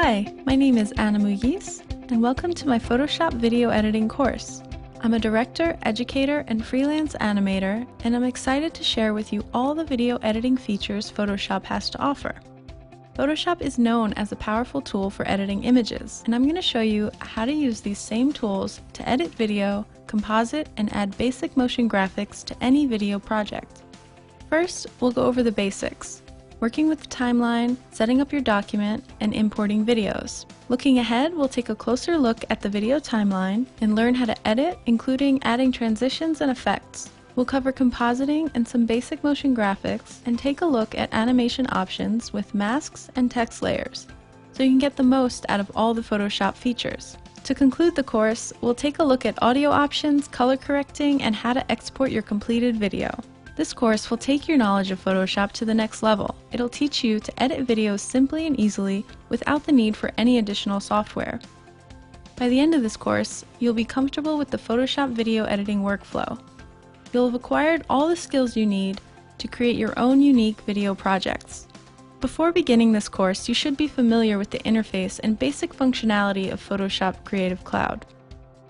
Hi, my name is Anna Muyiz, and welcome to my Photoshop video editing course. I'm a director, educator, and freelance animator, and I'm excited to share with you all the video editing features Photoshop has to offer. Photoshop is known as a powerful tool for editing images, and I'm going to show you how to use these same tools to edit video, composite, and add basic motion graphics to any video project. First, we'll go over the basics. Working with the timeline, setting up your document, and importing videos. Looking ahead, we'll take a closer look at the video timeline and learn how to edit, including adding transitions and effects. We'll cover compositing and some basic motion graphics, and take a look at animation options with masks and text layers, so you can get the most out of all the Photoshop features. To conclude the course, we'll take a look at audio options, color correcting, and how to export your completed video. This course will take your knowledge of Photoshop to the next level. It'll teach you to edit videos simply and easily without the need for any additional software. By the end of this course, you'll be comfortable with the Photoshop video editing workflow. You'll have acquired all the skills you need to create your own unique video projects. Before beginning this course, you should be familiar with the interface and basic functionality of Photoshop Creative Cloud.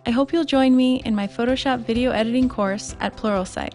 I hope you'll join me in my Photoshop video editing course at Pluralsight.